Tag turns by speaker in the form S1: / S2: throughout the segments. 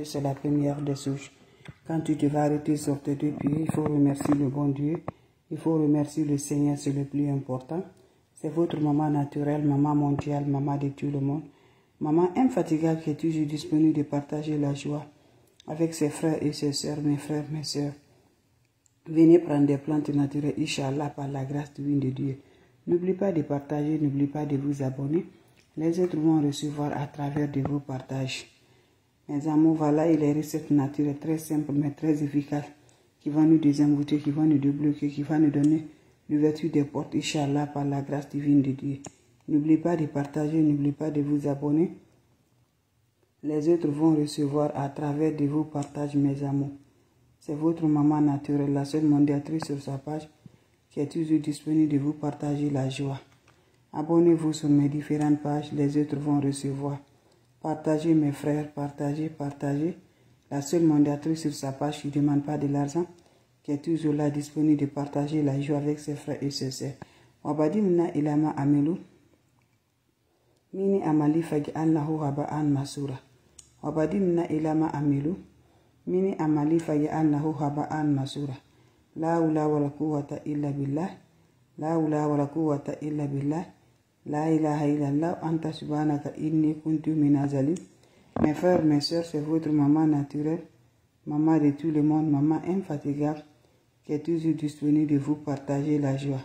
S1: C'est la première des souches. Quand tu te vas arrêter sur tes deux pieds, il faut remercier le bon Dieu. Il faut remercier le Seigneur, c'est le plus important. C'est votre maman naturelle, maman mondiale, maman de tout le monde. Maman infatigable qui est toujours disponible de partager la joie avec ses frères et ses sœurs, mes frères, mes sœurs. Venez prendre des plantes naturelles, Inch'Allah, par la grâce divine de Dieu. N'oubliez pas de partager, n'oubliez pas de vous abonner. Les autres vont recevoir à travers de vos partages. Mes amours, voilà, il est recettes naturelles très simples mais très efficaces qui vont nous désenvoûter, qui vont nous débloquer, qui vont nous donner l'ouverture des portes, Inch'Allah, par la grâce divine de Dieu. N'oubliez pas de partager, n'oubliez pas de vous abonner. Les autres vont recevoir à travers de vos partages, mes amours. C'est votre maman naturelle, la seule mondiatrice sur sa page, qui est toujours disponible de vous partager la joie. Abonnez-vous sur mes différentes pages, les autres vont recevoir. Partagez mes frères, partagez, partagez. La seule mondiatrice sur sa page qui ne demande pas de l'argent, qui est toujours là disponible de partager la joie avec ses frères et ses sœurs. Wabadimna ilama amelu. Mini amali fagi annahu haba'an masura. Wabadimna ilama amelu. Mini amali fagi annahu haba'an masura. La hawla wala quwwata illa billah. La hawla wala quwwata illa billah. La ilaha illallah, anta subhanaka inni kuntu minazali. Mes frères, mes sœurs, c'est votre maman naturelle, maman de tout le monde, maman infatigable, qui est toujours disponible de vous partager la joie.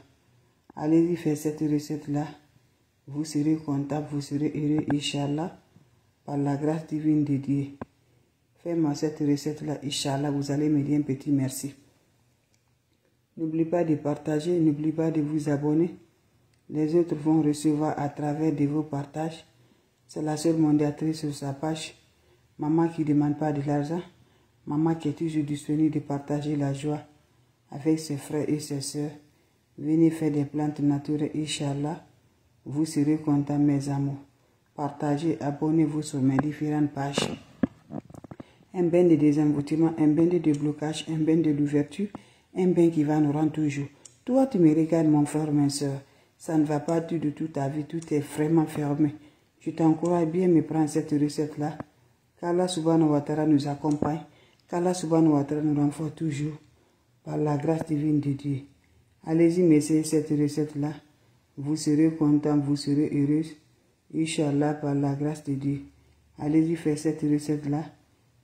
S1: Allez-y faire cette recette-là. Vous serez content, vous serez heureux, Inch'Allah, par la grâce divine de Dieu. Faites-moi cette recette-là, Inch'Allah, vous allez me dire un petit merci. N'oubliez pas de partager, n'oubliez pas de vous abonner. Les autres vont recevoir à travers de vos partages. C'est la seule mondiatrice sur sa page. Maman qui ne demande pas de l'argent. Maman qui est toujours disponible de partager la joie avec ses frères et ses sœurs. Venez faire des plantes naturelles, Inch'Allah. Vous serez contents, mes amours. Partagez, abonnez-vous sur mes différentes pages. Un bain de désenvoûtement, un bain de déblocage, un bain de l'ouverture, un bain qui va nous rendre toujours. Toi, tu me regardes, mon frère, ma soeur. Ça ne va pas du tout ta vie, tout est vraiment fermé. Je t'encourage bien me prendre cette recette-là. Qu'Allah subhanahu wa ta'ala nous accompagne. Qu'Allah subhanahu wa ta'ala nous renforce toujours par la grâce divine de Dieu. Allez-y, m'essayer cette recette-là. Vous serez content, vous serez heureux. Inch'Allah, par la grâce de Dieu. Allez-y faire cette recette-là.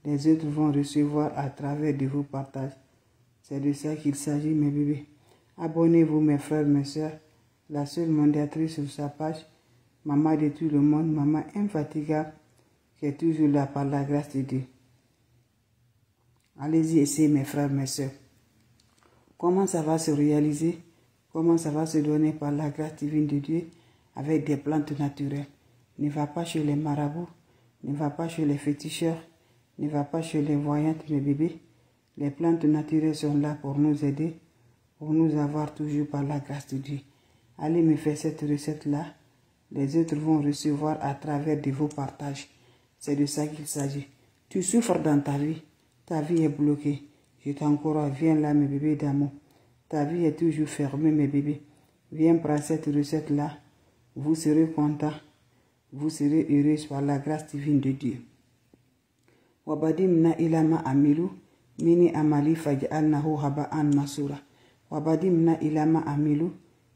S1: Les autres vont recevoir à travers de vos partages. C'est de ça qu'il s'agit, mes bébés. Abonnez-vous, mes frères, mes sœurs. La seule mondiatrice sur sa page, maman de tout le monde, maman infatigable, qui est toujours là par la grâce de Dieu. Allez-y, essayez, mes frères, mes sœurs. Comment ça va se réaliser? Comment ça va se donner par la grâce divine de Dieu avec des plantes naturelles? Ne va pas chez les marabouts, ne va pas chez les féticheurs, ne va pas chez les voyantes, mes bébés. Les plantes naturelles sont là pour nous aider, pour nous avoir toujours par la grâce de Dieu. Allez me faire cette recette-là. Les autres vont recevoir à travers de vos partages. C'est de ça qu'il s'agit. Tu souffres dans ta vie est bloquée. Je t'encourage, viens là, mes bébés d'amour. Ta vie est toujours fermée, mes bébés. Viens prendre cette recette-là. Vous serez contents. Vous serez heureux par la grâce divine de Dieu. Wabadimna ilama amilu. Mini amali faj'alnahu haba'an masura. Wabadimna ilama amilu.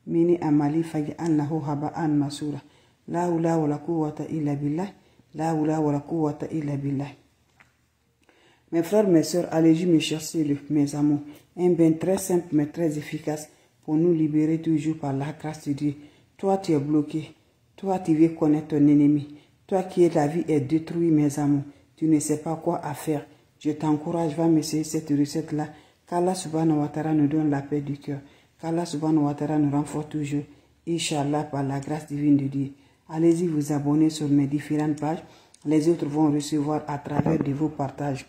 S1: Mini amali faj'alnahu haba'an masura. La hawla wala quwwata illa billah. La hawla wala quwwata illa billah. Mes frères, mes sœurs, allez-y me chercher, mes amours. Un bain très simple mais très efficace pour nous libérer toujours par la grâce de Dieu. Toi, tu es bloqué. Toi, tu veux connaître ton ennemi. Toi qui la vie est détruite, mes amours. Tu ne sais pas quoi faire. Je t'encourage, va m'essayer cette recette-là. Qu'Allah subhanahu wa ta'ala nous donne la paix du cœur. Qu'Allah subhanahu wa ta'ala nous renforce toujours. Inch'Allah, par la grâce divine de Dieu. Allez-y vous abonner sur mes différentes pages. Les autres vont recevoir à travers de vos partages.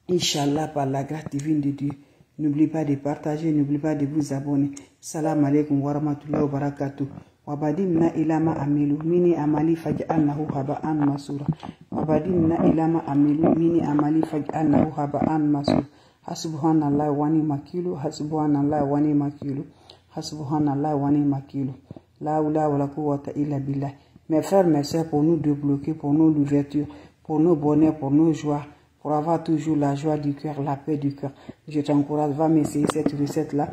S1: Inch'Allah, par la grâce divine de Dieu. N'oubliez pas de partager, n'oubliez pas de vous abonner. Salam alaikum wa rahmatullahi wa barakatuh. Wabadimna ilama amilu mini amali faj'alnahu haba'an masura. Wabadimna ilama amilu mini amali faj'alnahu haba'an masura. Hasbunallah wa ni'mal wakil. Hasbunallah wa ni'mal wakil. Hasbunallah wa ni'mal wakil. La hawla wala quwwata illa billah. Mes frères, mes sœurs, pour nous débloquer, pour nous l'ouverture, pour nos bonheurs, pour nos joies, pour avoir toujours la joie du cœur, la paix du cœur. Je t'encourage, va m'essayer cette recette-là.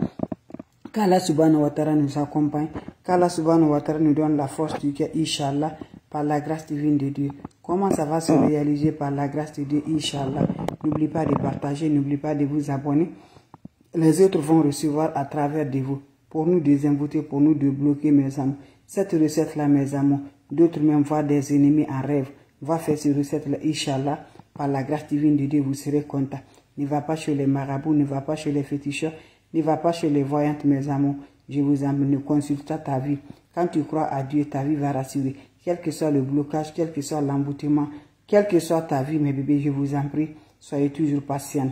S1: Qu'Allah subhanahu wa ta'ala nous accompagne, qu'Allah subhanahu wa ta'ala nous donne la force du cœur, Inch'Allah, par la grâce divine de Dieu. Comment ça va se réaliser par la grâce de Dieu, Inch'Allah? N'oublie pas de partager, n'oublie pas de vous abonner. Les autres vont recevoir à travers de vous, pour nous désinvoter, pour nous débloquer, mes amis. Cette recette-là, mes amis, d'autres même voient des ennemis en rêve. Va faire cette recette-là, Inch'Allah, par la grâce divine de Dieu, vous serez content. Ne va pas chez les marabouts, ne va pas chez les féticheurs, ne va pas chez les voyantes, mes amours. Je vous emmène, ne consulte pas ta vie. Quand tu crois à Dieu, ta vie va rassurer. Quel que soit le blocage, quel que soit l'emboutement, quelle que soit ta vie, mes bébés, je vous en prie, soyez toujours patients.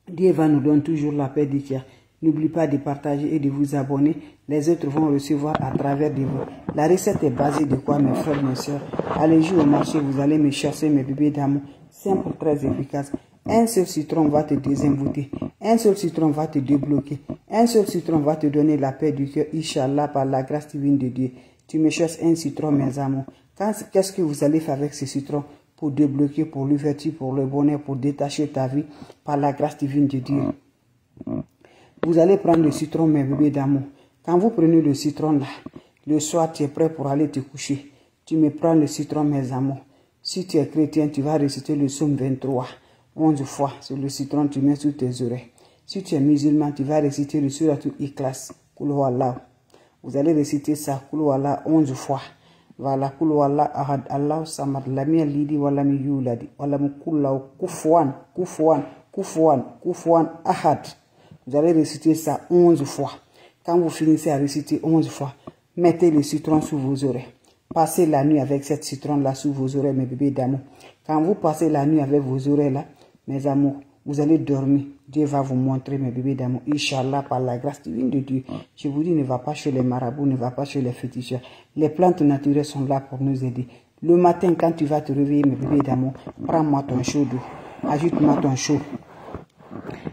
S1: Dieu va nous donner toujours la paix du cœur. N'oublie pas de partager et de vous abonner. Les autres vont recevoir à travers de vous. La recette est basée de quoi, mes frères, mes soeurs? Allez-y au marché, vous allez me chercher, mes bébés d'amour. Simple, très efficace. Un seul citron va te désinvoûter. Un seul citron va te débloquer. Un seul citron va te donner la paix du cœur, Inch'Allah, par la grâce divine de Dieu. Tu me cherches un citron, mes amours. Qu'est-ce que vous allez faire avec ce citron? Pour débloquer, pour l'ouverture, pour le bonheur, pour détacher ta vie par la grâce divine de Dieu. Vous allez prendre le citron, mes bébés d'amour. Quand vous prenez le citron là, le soir tu es prêt pour aller te coucher. Tu me prends le citron, mes amours. Si tu es chrétien, tu vas réciter le psaume 23, 11 fois. Sur le citron, tu mets sous tes oreilles. Si tu es musulman, tu vas réciter le suratul Ikhlas, Qul huwallahu. Vous allez réciter ça, Qul huwallahu, 11 fois. Voilà, Qul huwallahu ahad, Allahu samad, lam yalid wa lam yulad, wa lam yakul lahu kufuwan, kufuwan, kufuwan, kufuwan ahad. Vous allez réciter ça 11 fois. Quand vous finissez à réciter 11 fois, mettez le citron sous vos oreilles. Passez la nuit avec cette citron-là sous vos oreilles, mes bébés d'amour. Quand vous passez la nuit avec vos oreilles-là, mes amours, vous allez dormir. Dieu va vous montrer, mes bébés d'amour, Inch'Allah, par la grâce divine de Dieu. Je vous dis, ne va pas chez les marabouts, ne va pas chez les féticheurs. Les plantes naturelles sont là pour nous aider. Le matin, quand tu vas te réveiller, mes bébés d'amour, prends-moi ton chaud d'eau. Ajoute-moi ton chaud.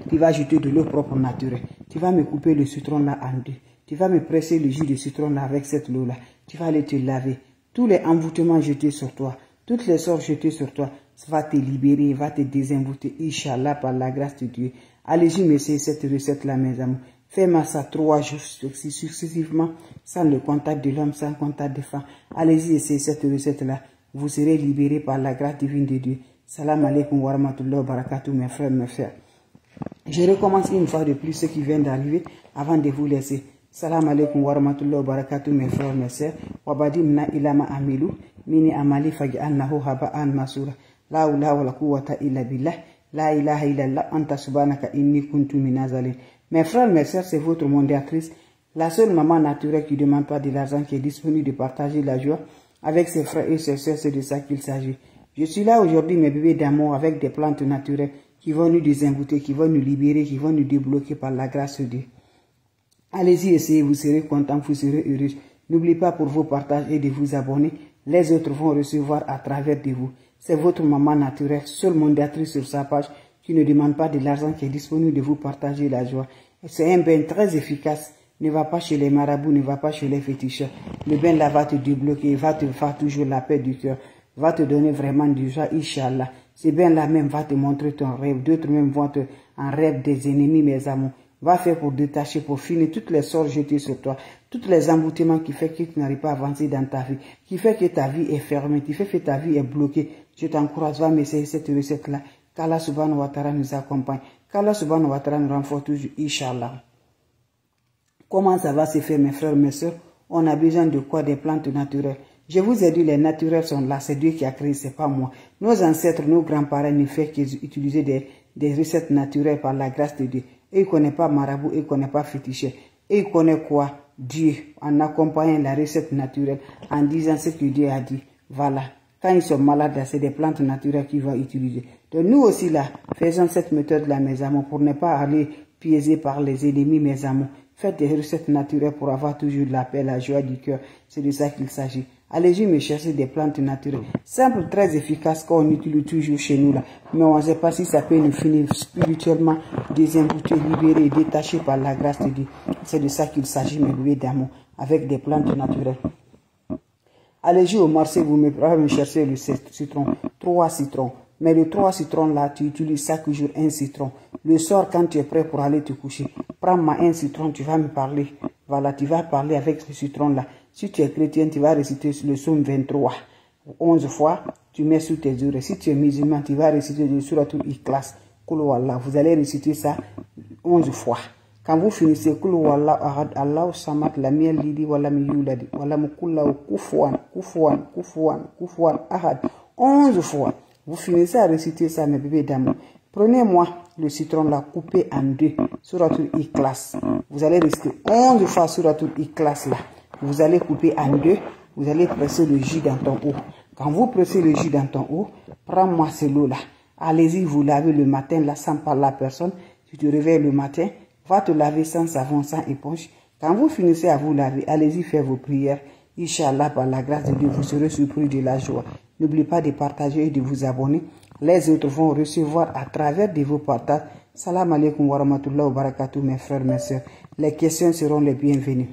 S1: Tu vas ajouter de l'eau propre naturelle. Tu vas me couper le citron là en deux. Tu vas me presser le jus de citron là avec cette eau là. Tu vas aller te laver. Tous les envoûtements jetés sur toi, toutes les sorts jetés sur toi, ça va te libérer, va te désenvoûter, Inch'Allah, par la grâce de Dieu. Allez-y, m'essayer cette recette là, mes amis. Fais-moi ça 3 jours successivement, sans le contact de l'homme, sans contact des femmes. Allez-y, essayez cette recette là. Vous serez libérés par la grâce divine de Dieu. Salam alaikum wa rahmatullahi wa barakatuh, mes frères, mes frères. Je recommence une fois de plus ce qui vient d'arriver avant de vous laisser. Salam alaikum wa rahmatullahi wa barakatuh, mes frères, mes sœurs. Wabadimna ilama amilu, mini amali faj'alnahu haba'an masura. La hawla wa la quwwata illa billah. La ilaha illallah anta subhanaka inni kuntu minazalin. Mes frères, mes sœurs, c'est votre mondiatrice, la seule maman naturelle qui ne demande pas de l'argent, qui est disponible de partager la joie avec ses frères et ses sœurs. C'est de ça qu'il s'agit. Je suis là aujourd'hui, mes bébés d'amour, avec des plantes naturelles qui vont nous désenvoûter, qui vont nous libérer, qui vont nous débloquer par la grâce de Dieu. Allez-y, essayez, vous serez content, vous serez heureux. N'oubliez pas pour vos partages et de vous abonner. Les autres vont recevoir à travers de vous. C'est votre maman naturelle, seule mondiatrice sur sa page, qui ne demande pas de l'argent, qui est disponible de vous partager la joie. C'est un bain très efficace. Ne va pas chez les marabouts, ne va pas chez les féticheurs. Le bain là va te débloquer, va te faire toujours la paix du cœur, va te donner vraiment du joie, Inch'Allah. Ce bain là même va te montrer ton rêve. D'autres même vont te en rêve des ennemis, mes amours. Va faire pour détacher, pour finir toutes les sorts jetés sur toi, tous les emboutements qui font que tu n'arrives pas à avancer dans ta vie, qui fait que ta vie est fermée, qui fait que ta vie est bloquée. Je t'encourage, va m'essayer cette recette-là. Qu'Allah subhanahu wa ta'ala nous accompagne. Qu'Allah subhanahu wa ta'ala nous renforce toujours, Inch'Allah. Comment ça va se faire, mes frères, mes soeurs? On a besoin de quoi? Des plantes naturelles. Je vous ai dit, les naturels sont là. C'est Dieu qui a créé, c'est pas moi. Nos ancêtres, nos grands-parents ne font qu'utiliser des recettes naturelles par la grâce de Dieu. Et ils ne connaissent pas marabout, et ils ne connaissent pas féticheur. Et ils connaissent quoi? Dieu, en accompagnant la recette naturelle, en disant ce que Dieu a dit. Voilà. Quand ils sont malades, c'est des plantes naturelles qu'ils vont utiliser. Donc nous aussi là, faisons cette méthode-là, mes amours, pour ne pas aller piéger par les ennemis, mes amours. Faites des recettes naturelles pour avoir toujours la paix, la joie du cœur. C'est de ça qu'il s'agit. Allez-y me chercher des plantes naturelles. Simple, très efficace qu'on utilise toujours chez nous là. Mais on ne sait pas si ça peut nous finir spirituellement désemboûter, libérer, détacher par la grâce de Dieu. C'est de ça qu'il s'agit, mes bébés d'amour, avec des plantes naturelles. Allez-y au marché, vous me chercher le citron. 3 citrons. Mais les 3 citrons là, tu utilises chaque jour un citron. Le soir, quand tu es prêt pour aller te coucher, prends-moi un citron, tu vas me parler. Voilà, tu vas parler avec ce citron là. Si tu es chrétien, tu vas réciter le psaume 23. 11 fois, tu mets sous tes oreilles. Si tu es musulman, tu vas réciter le suratul Ikhlas. Vous allez réciter ça 11 fois. Quand vous finissez, Kul Wallahu Ahad, Allahu Samad, Lam Yalid wa Lam Yulad, wa Lam yakul lahu kufuwan ahad, 11 fois. Vous finissez à réciter ça, mes bébés d'amour. Prenez-moi le citron là, coupé en 2, suratul Ikhlas. Vous allez réciter 11 fois suratul Ikhlas là. Vous allez couper en 2, vous allez presser le jus dans ton eau. Quand vous pressez le jus dans ton eau, prends-moi ce lot là. Allez-y, vous lavez le matin là sans parler à personne. Tu te réveilles le matin, va te laver sans savon, sans éponge. Quand vous finissez à vous laver, allez-y faire vos prières. Inch'Allah, par la grâce de Dieu, vous serez surpris de la joie. N'oubliez pas de partager et de vous abonner. Les autres vont recevoir à travers de vos partages. Salam alaikum wa rahmatullahi wa barakatuh, mes frères, mes soeurs. Les questions seront les bienvenues.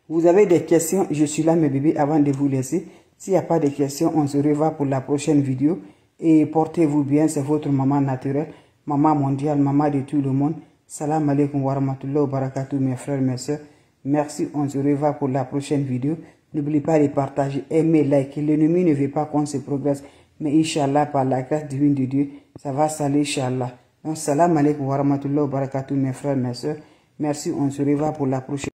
S1: Vous avez des questions, je suis là, mes bébés, avant de vous laisser. S'il n'y a pas de questions, on se revoit pour la prochaine vidéo. Et portez-vous bien, c'est votre maman naturelle, maman mondiale, maman de tout le monde. Salam alaikum wa rahmatullahi wa barakatuh, mes frères, mes soeurs. Merci, on se revoit pour la prochaine vidéo. N'oubliez pas de partager, aimer, liker. L'ennemi ne veut pas qu'on se progresse. Mais Inch'Allah, par la grâce divine de Dieu, ça va s'aller, Inch'Allah. Donc, salam alaikum wa rahmatullahi wa barakatuh, mes frères, mes soeurs. Merci, on se revoit pour la prochaine.